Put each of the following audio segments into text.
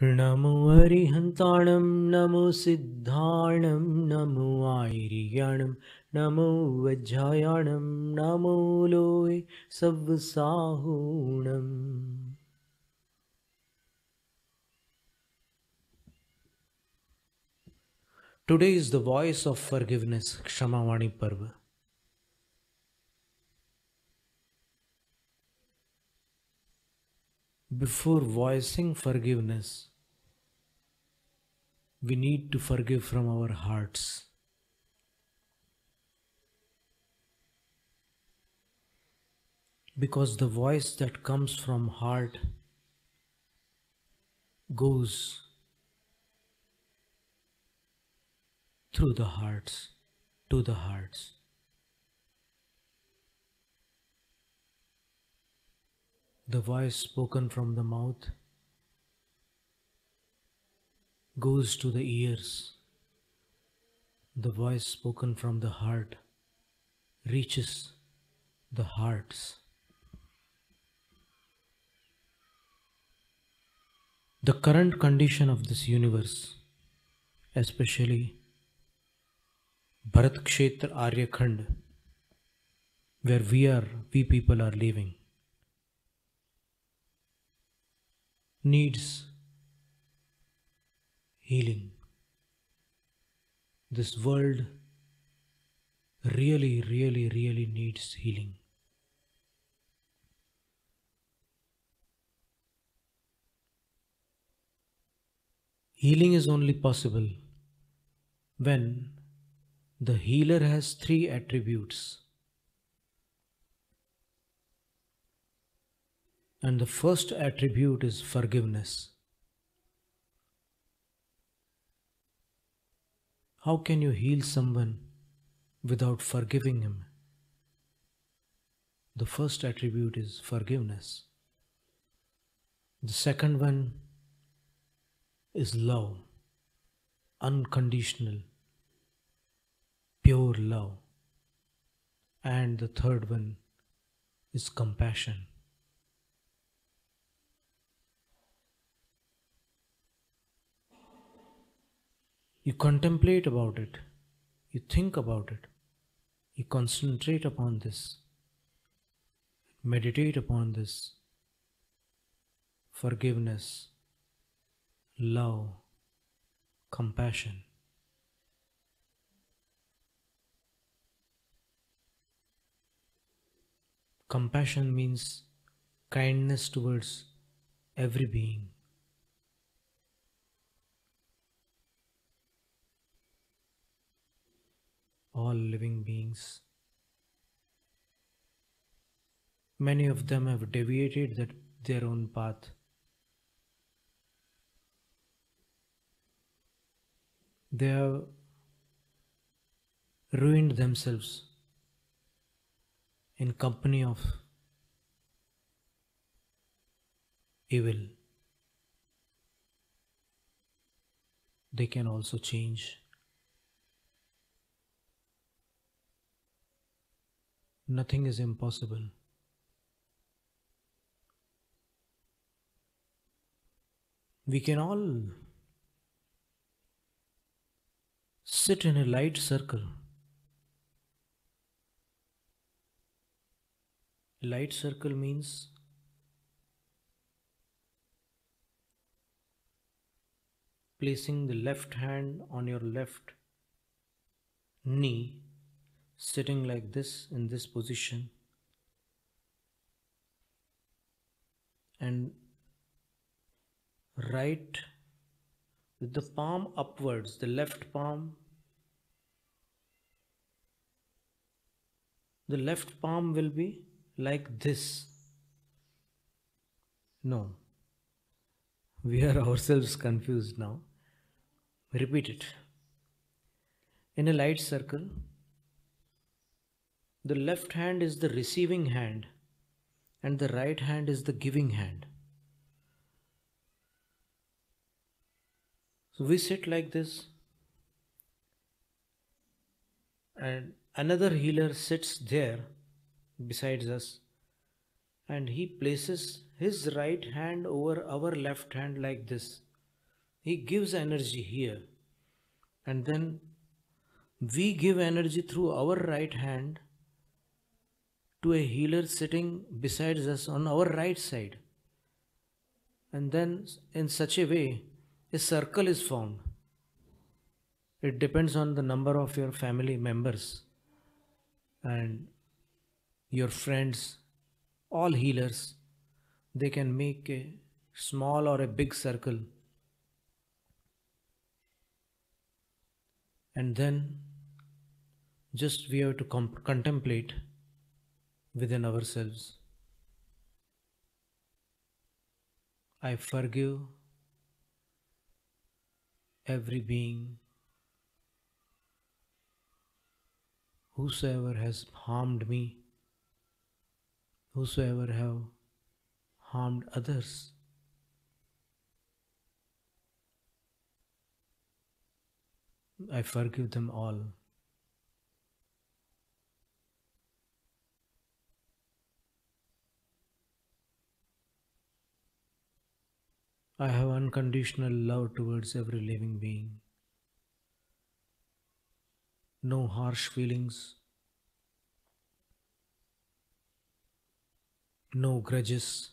NaMo अरिहन्ताणं NaMo सिद्धाणं NaMo आयर्याणं NaMo वज्रायाणं NaMo Loy सव्साहूणम्. Today is the voice of forgiveness, Kshama Vani Parva. Before voicing forgiveness, we need to forgive from our hearts. Because the voice that comes from heart goes through the hearts, to the hearts. The voice spoken from the mouth goes to the ears. The voice spoken from the heart reaches the hearts. The current condition of this universe, especially Bharat Kshetra Arya Khand, where we people are living, needs healing. This world really needs healing. Healing is only possible when the healer has three attributes. And the first attribute is forgiveness. How can you heal someone without forgiving him? The first attribute is forgiveness. The second one is love, unconditional, pure love. And the third one is compassion. You contemplate about it, you think about it, you concentrate upon this, meditate upon this. Forgiveness, love, compassion. Compassion means kindness towards every being. All living beings. Many of them have deviated their own path. They have ruined themselves in company of evil. They can also change. Nothing is impossible. We can all sit in a light circle. A light circle means placing the left hand on your left knee, sitting like this in this position, and right with the palm upwards, the left palm will be like this. No, we are ourselves confused now. Repeat it. In a light circle, the left hand is the receiving hand and the right hand is the giving hand. So we sit like this, and another healer sits there besides us, and he places his right hand over our left hand like this, He gives energy here, and then we give energy through our right hand to a healer sitting besides us on our right side. And then, in such a way, a circle is formed. It depends on the number of your family members and your friends, all healers. They can make a small or a big circle, and then just we have to contemplate within ourselves. I forgive every being whosoever has harmed me, whosoever have harmed others. I forgive them all. I have unconditional love towards every living being. No harsh feelings, no grudges.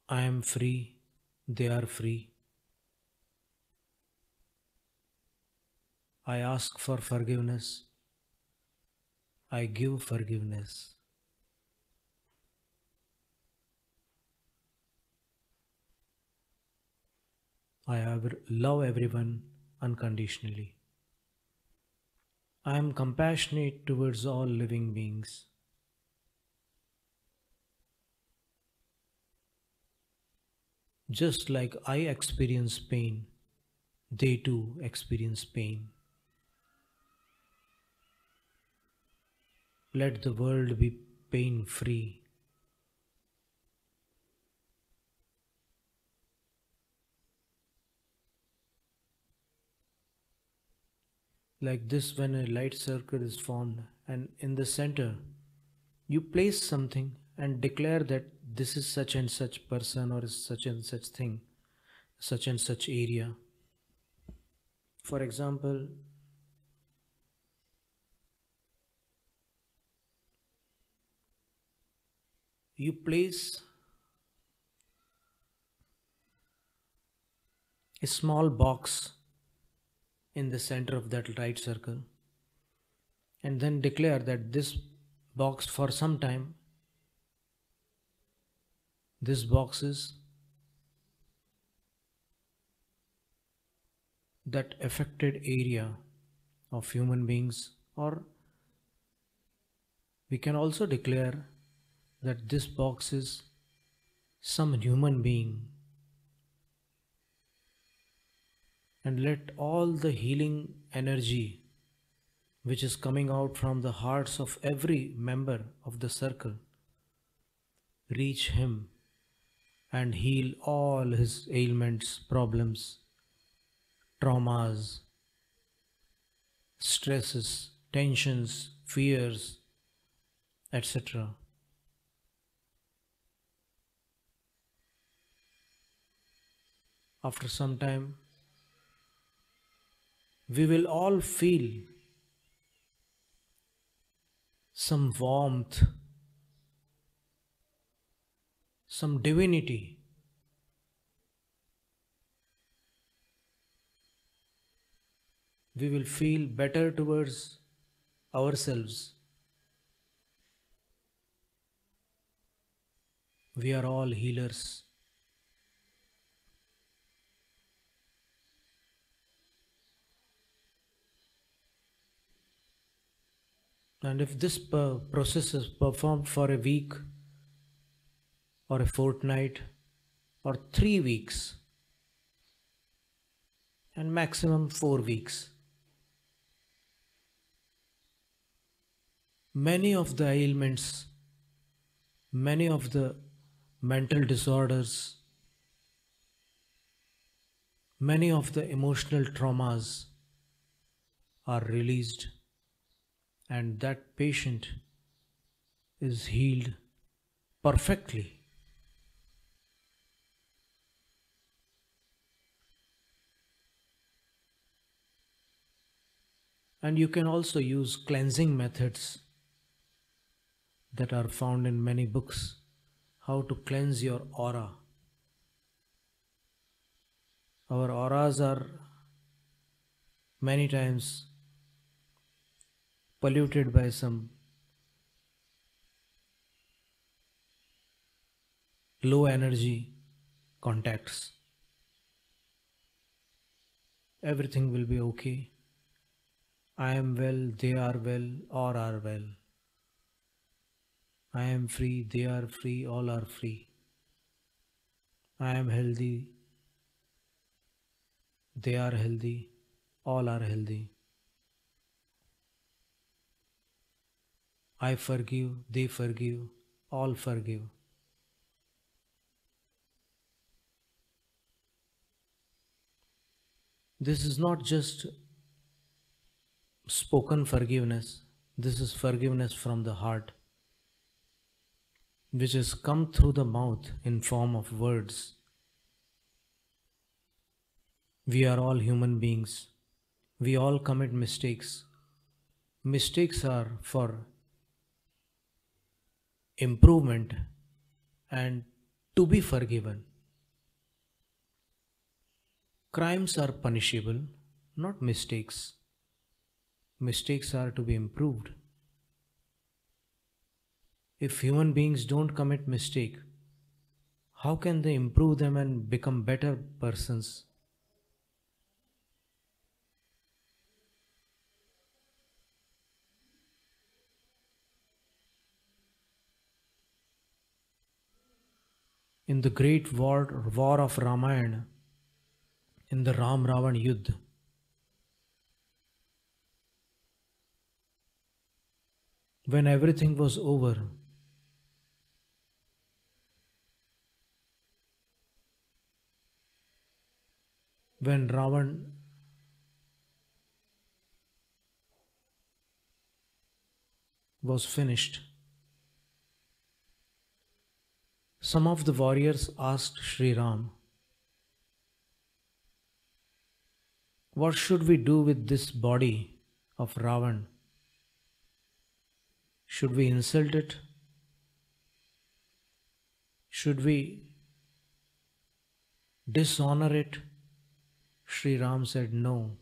I am free, they are free. I ask for forgiveness, I give forgiveness. Love everyone unconditionally. I am compassionate towards all living beings. Just like I experience pain, they too experience pain. Let the world be pain free. Like this, when a light circle is formed, and in the center, you place something and declare that this is such and such person or such and such thing, such and such area. For example, you place a small box in the center of that right circle and then declare that this box, for some time, this box is that affected area of human beings, or we can also declare that this box is some human being, and let all the healing energy which is coming out from the hearts of every member of the circle reach him and heal all his ailments, problems, traumas, stresses, tensions, fears, etc. After some time, we will all feel some warmth, some divinity. We will feel better towards ourselves. We are all healers. And if this process is performed for a week or a fortnight or 3 weeks and maximum 4 weeks, many of the ailments, many of the mental disorders, many of the emotional traumas are released, and that patient is healed perfectly. And you can also use cleansing methods that are found in many books. How to cleanse your aura. Our auras are many times polluted by some low energy contacts. Everything will be okay. I am well, they are well, all are well. I am free, they are free, all are free. I am healthy, they are healthy, all are healthy. I forgive, they forgive, all forgive. This is not just spoken forgiveness, this is forgiveness from the heart, which has come through the mouth in form of words. We are all human beings. We all commit mistakes. Mistakes are for improvement and to be forgiven. Crimes are punishable, not mistakes. Mistakes are to be improved. If human beings don't commit mistake, how can they improve them and become better persons? In the great war of Ramayana, in the Ram Ravan Yuddha, when everything was over, when Ravan was finished, some of the warriors asked Sri Ram, what should we do with this body of Ravan? Should we insult it? Should we dishonor it? Sri Ram said, no.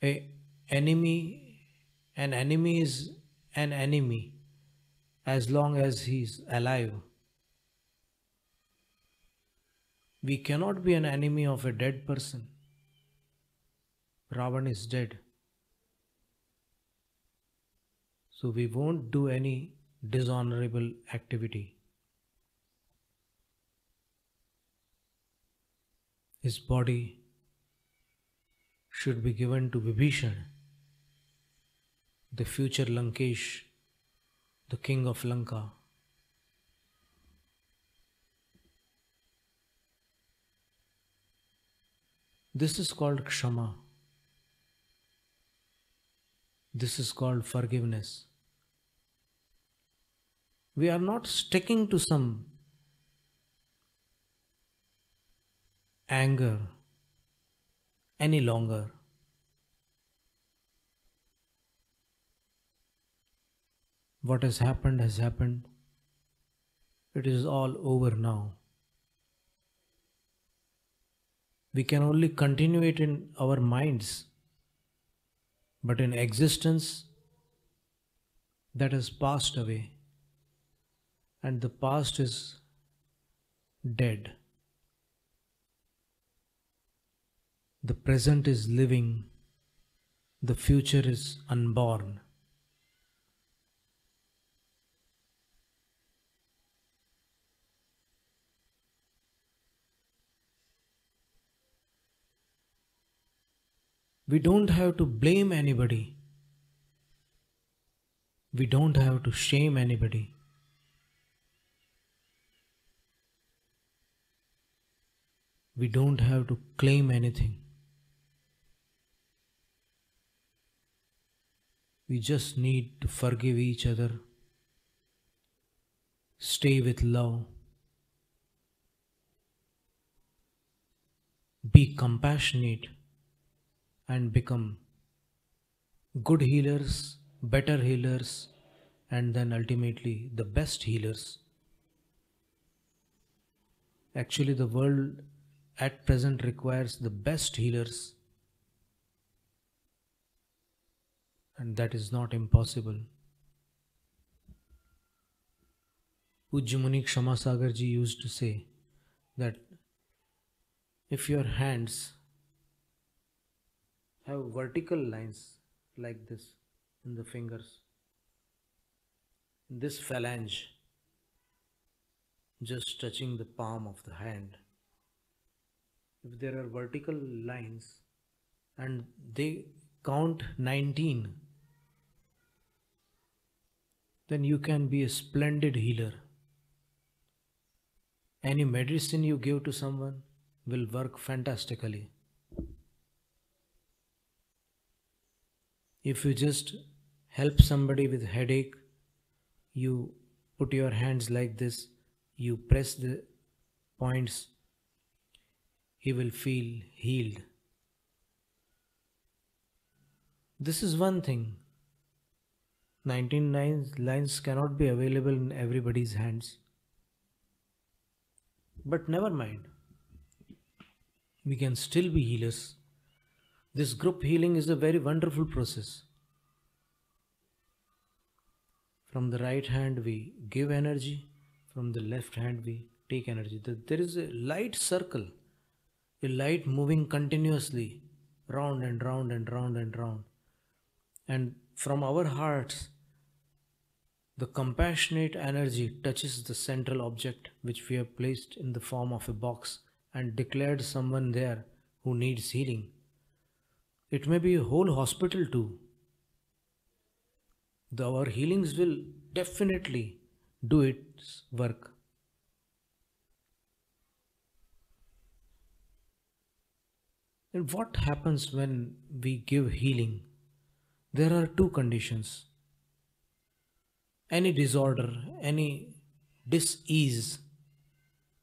A enemy, an enemy is an enemy as long as he is alive. We cannot be an enemy of a dead person. Ravan is dead. So we won't do any dishonorable activity. His body should be given to Vibhishan, the future Lankesh, the king of Lanka. This is called Kshama. This is called forgiveness. We are not sticking to some anger any longer. What has happened has happened. It is all over now. We can only continue it in our minds, but in existence that has passed away, and the past is dead. The present is living, the future is unborn. We don't have to blame anybody. We don't have to shame anybody. We don't have to claim anything. We just need to forgive each other stay with love, be compassionate, and become good healers, better healers, and then ultimately the best healers. Actually, the world at present requires the best healers, and that is not impossible. Pujya Muni Kshama Sagarji used to say that if your hands have vertical lines like this in the fingers, this phalange just touching the palm of the hand, if there are vertical lines and they count 19, then you can be a splendid healer. Any medicine you give to someone will work fantastically. If you just help somebody with headache, you put your hands like this, you press the points, he will feel healed. This is one thing. 19 lines cannot be available in everybody's hands. But never mind. We can still be healers. This group healing is a very wonderful process. From the right hand we give energy, from the left hand we take energy. There is a light circle, a light moving continuously round and round and round and round. And from our hearts, the compassionate energy touches the central object which we have placed in the form of a box and declared someone there who needs healing. It may be a whole hospital too. Our healings will definitely do its work. And what happens when we give healing? There are two conditions. Any disorder, any dis-ease,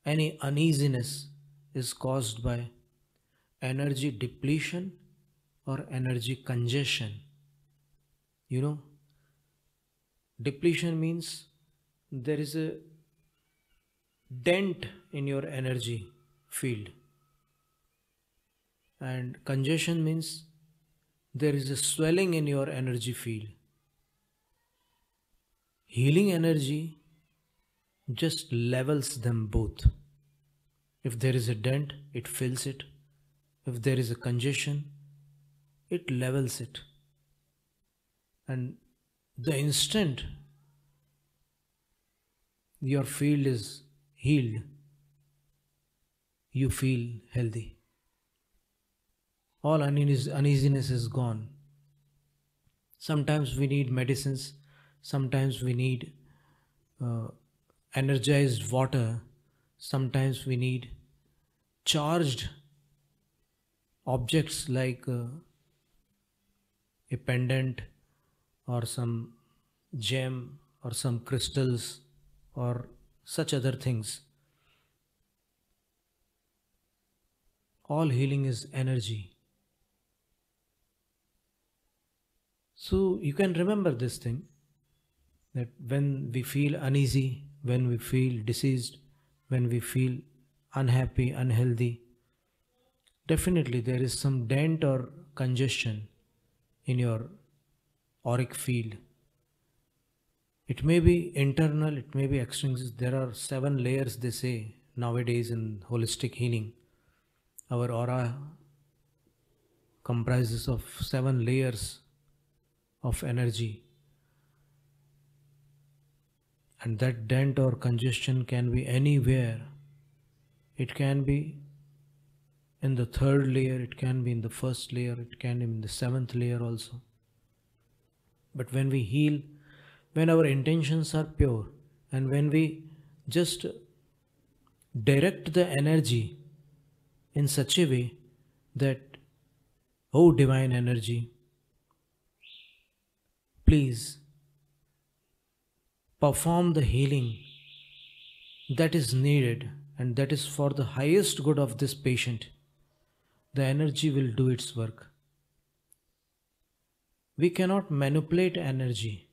any uneasiness is caused by energy depletion or energy congestion. You know, depletion means there is a dent in your energy field, and congestion means there is a swelling in your energy field. Healing energy just levels them both. If there is a dent, it fills it. If there is a congestion, it levels it. And the instant your field is healed, you feel healthy. All uneasiness is gone. Sometimes we need medicines, sometimes we need energized water, sometimes we need charged objects like a pendant or some gem or some crystals or such other things. All healing is energy. So you can remember this thing, that when we feel uneasy, when we feel diseased, when we feel unhappy, unhealthy, definitely there is some dent or congestion in your auric field. It may be internal, it may be extrinsic. There are 7 layers, they say, nowadays in holistic healing. Our aura comprises of 7 layers of energy. And that dent or congestion can be anywhere. It can be in the 3rd layer, it can be in the 1st layer, it can be in the 7th layer also. But when we heal, when our intentions are pure, and when we just direct the energy in such a way that, oh divine energy, please perform the healing that is needed and that is for the highest good of this patient, the energy will do its work. We cannot manipulate energy.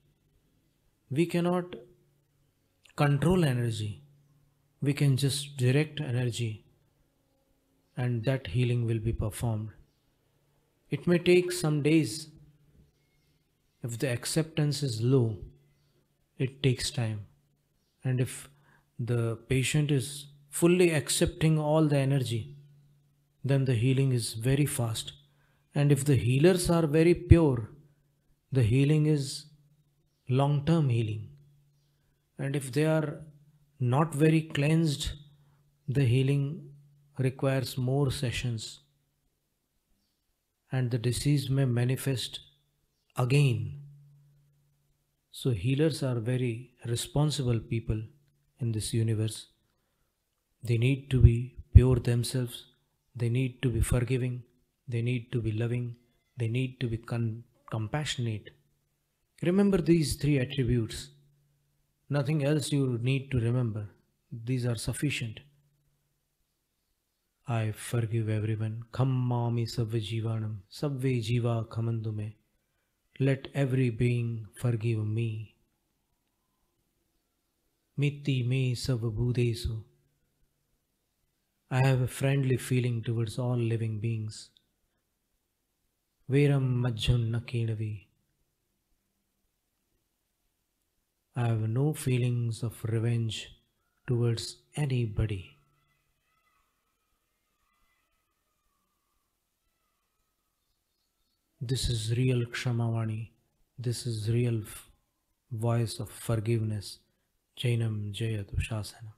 We cannot control energy. We can just direct energy and that healing will be performed. It may take some days. If the acceptance is low, it takes time. And if the patient is fully accepting all the energy, then the healing is very fast. And if the healers are very pure, the healing is long term healing. And if they are not very cleansed, the healing requires more sessions and the disease may manifest again. So, healers are very responsible people in this universe. They need to be pure themselves, they need to be forgiving, they need to be loving, they need to be compassionate. Remember these three attributes. Nothing else you need to remember. These are sufficient. I forgive everyone. Khammami savve jivanam. Savve jiva khamandu me. Let every being forgive me. Miti me savabhudesu. I have a friendly feeling towards all living beings. Veram majjun nakedavi. I have no feelings of revenge towards anybody. This is real Kshama Vani. This is real voice of forgiveness. Jainam Jayatu Shasana.